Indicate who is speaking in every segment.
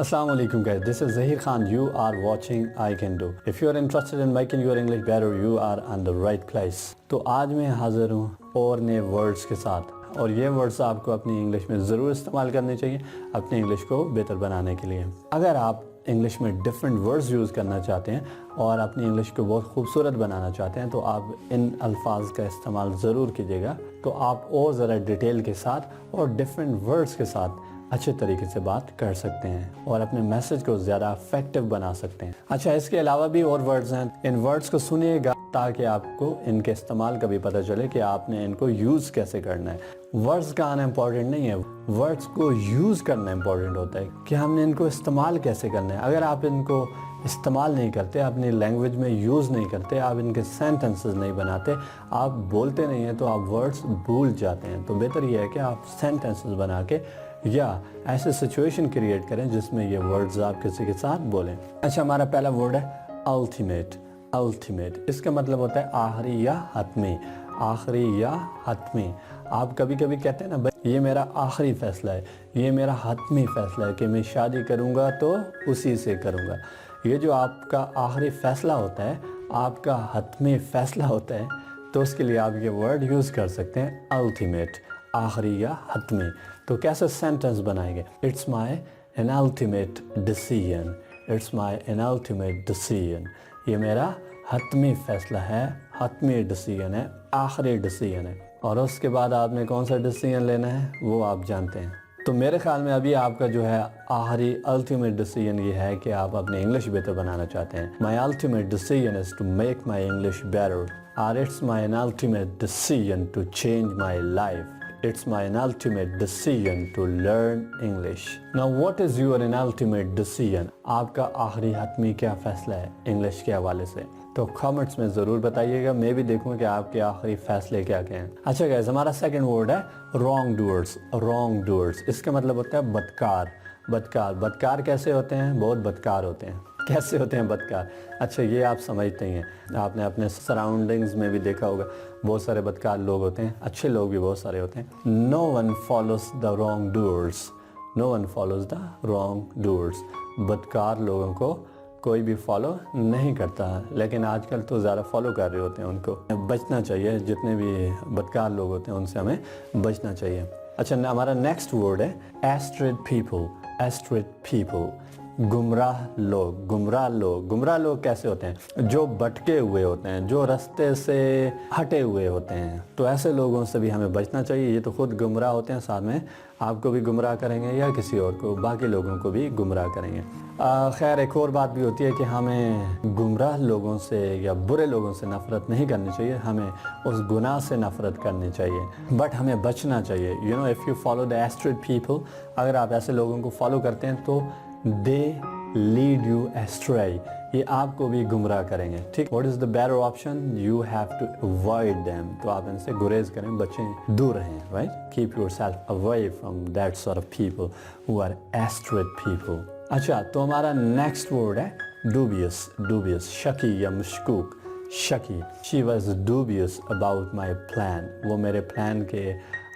Speaker 1: Assalamu alaikum guys, this is Zaheer Khan. You are watching I Can Do. If you are interested in making your English better, you are on the right place. तो आज मैं हाजिर हूँ और नए words के साथ, और ये वर्ड्स आपको अपनी इंग्लिश में ज़रूर इस्तेमाल करने चाहिए अपनी इंग्लिश को बेहतर बनाने के लिए। अगर आप इंग्लिश में डिफरेंट वर्ड्स यूज़ करना चाहते हैं और अपनी इंग्लिश को बहुत खूबसूरत बनाना चाहते हैं तो आप इन अल्फाज का इस्तेमाल ज़रूर कीजिएगा, तो आप और ज़रा डिटेल के साथ और डिफरेंट वर्ड्स के साथ अच्छे तरीके से बात कर सकते हैं और अपने मैसेज को ज़्यादा इफेक्टिव बना सकते हैं। अच्छा, इसके अलावा भी और वर्ड्स हैं, इन वर्ड्स को सुनिएगा ताकि आपको इनके इस्तेमाल का भी पता चले कि आपने इनको यूज़ कैसे करना है। वर्ड्स का आना इम्पॉर्टेंट नहीं है, वर्ड्स को यूज़ करना इम्पॉर्टेंट होता है कि हमने इनको इस्तेमाल कैसे करना है। अगर आप इनको इस्तेमाल नहीं करते, अपनी लैंग्वेज में यूज़ नहीं करते, आप इनके सेंटेंसेस नहीं बनाते, आप बोलते नहीं हैं, तो आप वर्ड्स भूल जाते हैं। तो बेहतर ये है कि आप सेंटेंसेस बना के या ऐसे सिचुएशन क्रिएट करें जिसमें ये वर्ड्स आप किसी के साथ बोलें। अच्छा, हमारा पहला वर्ड है अल्टीमेट। अल्टीमेट इसका मतलब होता है आखिरी या हतमी, आखिरी या हतमी। आप कभी कभी कहते हैं ना, भाई ये मेरा आखिरी फ़ैसला है, ये मेरा हतमी फ़ैसला है कि मैं शादी करूँगा तो उसी से करूँगा। ये जो आपका आखिरी फ़ैसला होता है, आपका हतमी फ़ैसला होता है, तो उसके लिए आप ये वर्ड यूज़ कर सकते हैं अल्टीमेट, आखिरी या हतमी। तो कैसे सेंटेंस बनाएंगे? It's my an ultimate decision, it's my an ultimate decision. ये मेरा हतमी फ़ैसला है, हतमी डिसीजन है, आखिरी डिसीजन है। और उसके बाद आपने कौन सा डिसीजन लेना है वो आप जानते हैं। तो मेरे ख्याल में अभी आपका जो है आखिरी अल्टीमेट डिसीजन ये है कि आप अपनी इंग्लिश बेहतर बनाना चाहते हैं। My ultimate decision is to make my English better, और it's my an ultimate decision to change my life. It's my ultimate decision to learn English. Now, what is your ultimate decision? आपका आखिरी हतमी क्या फ़ैसला है English के हवाले से? तो कमेंट्स में ज़रूर बताइएगा, मैं भी देखूँ कि आपके आखिरी फ़ैसले क्या क्या हैं। अच्छा गाइस, हमारा सेकंड वर्ड है रॉन्ग डूअर्स। रॉन्ग डूअर्स इसका मतलब होता है बदकार। बदकार, बदकार कैसे होते हैं? बहुत बदकार होते हैं। कैसे होते हैं बदकार? अच्छा, ये आप समझते ही हैं, आपने अपने सराउंडिंग्स में भी देखा होगा, बहुत सारे बदकार लोग होते हैं, अच्छे लोग भी बहुत सारे होते हैं। No one follows the wrong doers, no one follows the wrong doers. बदकार लोगों को कोई भी फॉलो नहीं करता, लेकिन आजकल तो ज़्यादा फॉलो कर रहे होते हैं। उनको बचना चाहिए, जितने भी बदकार लोग होते हैं उनसे हमें बचना चाहिए। अच्छा, हमारा नेक्स्ट वर्ड है एस्ट्रेड पीपल। एस्ट्रेड पीपल, गुमराह लोग। गुमराह लोग, गुमराह लोग कैसे होते हैं? जो भटके हुए होते हैं, जो रास्ते से हटे हुए होते हैं। तो ऐसे लोगों से भी हमें बचना चाहिए। ये तो खुद गुमराह होते हैं, साथ में आपको भी गुमराह करेंगे या किसी और को, बाकी लोगों को भी गुमराह करेंगे। खैर, एक और बात भी होती है कि हमें गुमराह लोगों से या बुरे लोगों से नफ़रत नहीं करनी चाहिए, हमें उस गुनाह से नफ़रत करनी चाहिए, बट हमें बचना चाहिए। You know, if you follow the astrayed people, अगर आप ऐसे लोगों को फॉलो करते हैं तो दे लीड यू एस्ट्रे, ये आपको भी गुमराह करेंगे। ठीक, what is the better option? You have to avoid them, तो आप इनसे गुरेज करें, बचें, दूर रहें, right? Keep yourself away from that sort of people who are astrayed people. अच्छा, तो हमारा नेक्स्ट वर्ड है डूबियस। डूबियस, शकी या मशकूक। शकी, she was dubious about my plan, वो मेरे प्लान के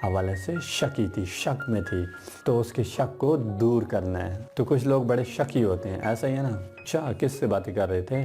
Speaker 1: हवाले से शकी थी, शक में थी, तो उसके शक को दूर करना है। तो कुछ लोग बड़े शकी होते हैं, ऐसा ही है ना? अच्छा, किससे बातें कर रहे थे?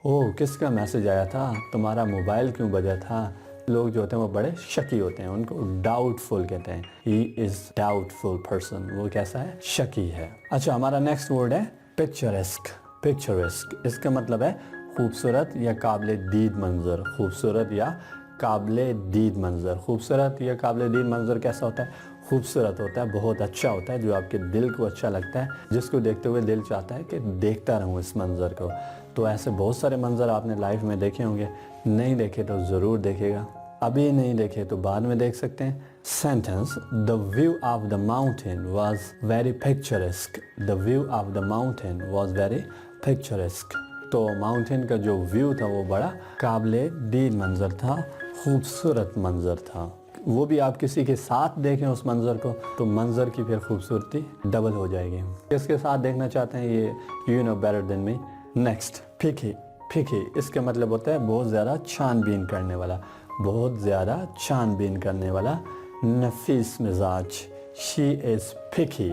Speaker 1: ओह, किसका मैसेज आया था? तुम्हारा मोबाइल क्यों बजा था? लोग जो होते हैं वो बड़े शकी होते हैं, उनको डाउटफुल कहते हैं। ही इज़ डाउटफुल पर्सन, वो कैसा है? शकी है। अच्छा, हमारा नेक्स्ट वर्ड है पिक्चरेस्क। पिक्चरेस्क इसका मतलब है खूबसूरत या काबिल दीद मंजर। खूबसूरत या काबिल दीद मंज़र। खूबसूरत या काबिल दीद मंज़र कैसा होता है? खूबसूरत होता है, बहुत अच्छा होता है, जो आपके दिल को अच्छा लगता है, जिसको देखते हुए दिल चाहता है कि देखता रहूँ इस मंज़र को। तो ऐसे बहुत सारे मंज़र आपने लाइफ में देखे होंगे, नहीं देखे तो ज़रूर देखेगा, अभी नहीं देखे तो बाद में देख सकते हैं। Sentence, the view of the mountain was very picturesque. The view of the mountain was very picturesque. तो माउंटेन का जो व्यू था वो बड़ा काबिल दीद मंज़र था, खूबसूरत मंज़र था। वो भी आप किसी के साथ देखें उस मंज़र को तो मंज़र की फिर खूबसूरती डबल हो जाएगी। किसके साथ देखना चाहते हैं ये you know better than me. Next, फिकी। फिकी इसका मतलब होता है बहुत ज़्यादा छानबीन करने वाला, बहुत ज़्यादा छानबीन करने वाला, नफीस मिजाज। शी इज़ फिकी,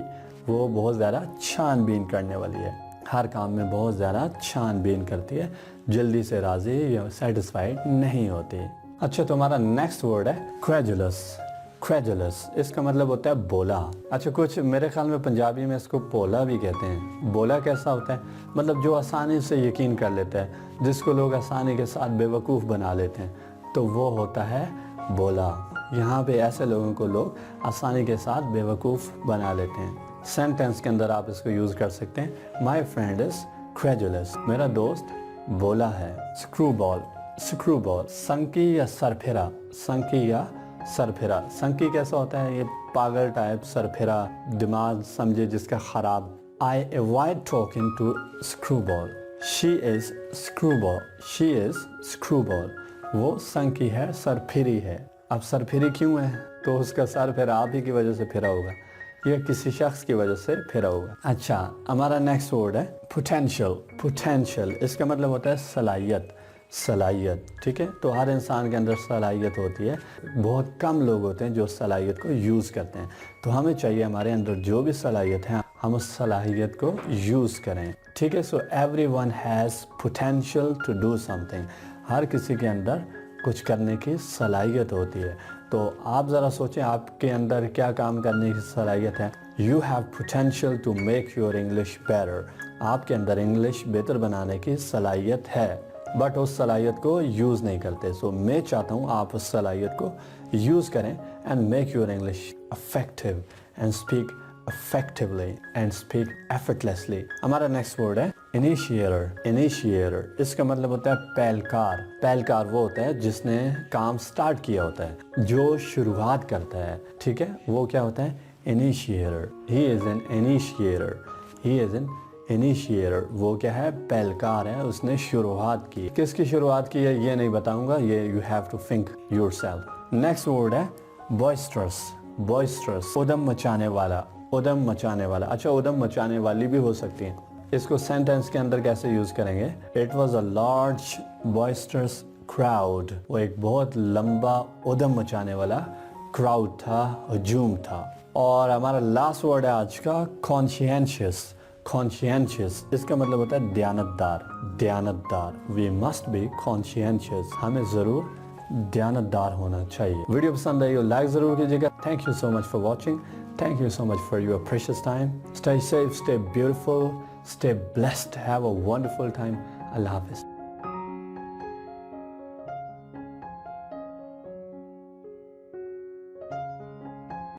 Speaker 1: वो बहुत ज़्यादा छानबीन करने वाली है, हर काम में बहुत ज़्यादा छानबीन करती है, जल्दी से राज़ी या सेटिस्फाइड नहीं होती। अच्छा, तो हमारा नेक्स्ट वर्ड है क्रेजुलस। क्रेजुलस इसका मतलब होता है बोला। अच्छा, कुछ मेरे ख्याल में पंजाबी में इसको बोला भी कहते हैं। बोला कैसा होता है? मतलब जो आसानी से यकीन कर लेता है, जिसको लोग आसानी के साथ बेवकूफ़ बना लेते हैं, तो वो होता है बोला। यहाँ पे ऐसे लोगों को लोग आसानी के साथ बेवकूफ़ बना लेते हैं। सेंटेंस के अंदर आप इसको यूज़ कर सकते हैं, माई फ्रेंड इज़ क्रेजुलस, मेरा दोस्त बोला है। स्क्रू बॉल, स्क्रू बॉल संकी या सरफिरा, संकी या सरफिरा। संकी कैसा होता है? ये पागल टाइप, सरफिरा दिमाग समझे जिसका ख़राब। I avoid talking to screwball, she is screwball, she is screwball. वो संकी है, सरफिरी है। अब सरफिरी क्यों है? तो उसका सर फिर आप ही की वजह से फिरा होगा या किसी शख्स की वजह से फिरा होगा। अच्छा, हमारा नेक्स्ट वर्ड है पोटेंशियल। पोटेंशियल इसका मतलब होता है सलाहियत, सलाहियत। ठीक है, तो हर इंसान के अंदर सलाहियत होती है, बहुत कम लोग होते हैं जो सलाहियत को यूज़ करते हैं। तो हमें चाहिए हमारे अंदर जो भी सलाहियत है हम उस सलाहियत को यूज़ करें। ठीक है, so everyone has potential to do something. हर किसी के अंदर कुछ करने की सलाहियत होती है। तो आप ज़रा सोचें आपके अंदर क्या काम करने की सलाहियत है। You have potential to make your English better. आपके अंदर इंग्लिश बेहतर बनाने की सलाहियत है, बट उस सलाहियत को यूज़ नहीं करते। सो मैं चाहता हूँ आप उस सलाहियत को यूज़ करें and make your English effective and speak effectively and speak effortlessly। हमारा नेक्स्ट वर्ड है इनिशिएटर। इनिशिएटर इसका मतलब होता है पहलकार। पहलकार वो होता है जिसने काम स्टार्ट किया होता है, जो शुरुआत करता है। ठीक है, वो क्या होता है? Initiator. He is an initiator, he is an initiator. वो क्या है? पहलकार है, उसने शुरुआत की। किसकी शुरुआत की है ये नहीं बताऊंगा, ये you have to think yourself. Next word है बॉइस्टरस। बॉइस्टरस उदम मचाने वाला, उदम मचाने वाला। अच्छा, उदम मचाने वाली भी हो सकती है। इसको सेंटेंस के अंदर कैसे यूज करेंगे? It was a large boisterous crowd. वो एक बहुत लंबा उदम मचाने वाला क्राउड था, हजूम था। और हमारा लास्ट वर्ड है आज का कॉन्शियंशियस। कॉन्शियंशियस इसका मतलब होता है दयानतदार, दयानतदार। वी मस्ट बी कॉन्शियंशियस, हमें ज़रूर दयानतदार होना चाहिए। वीडियो पसंद आई हो लाइक ज़रूर कीजिएगा। Thank you so much for watching. Thank you so much for your precious time. Stay safe, stay beautiful, stay blessed. Have a wonderful time. Allah Hafiz.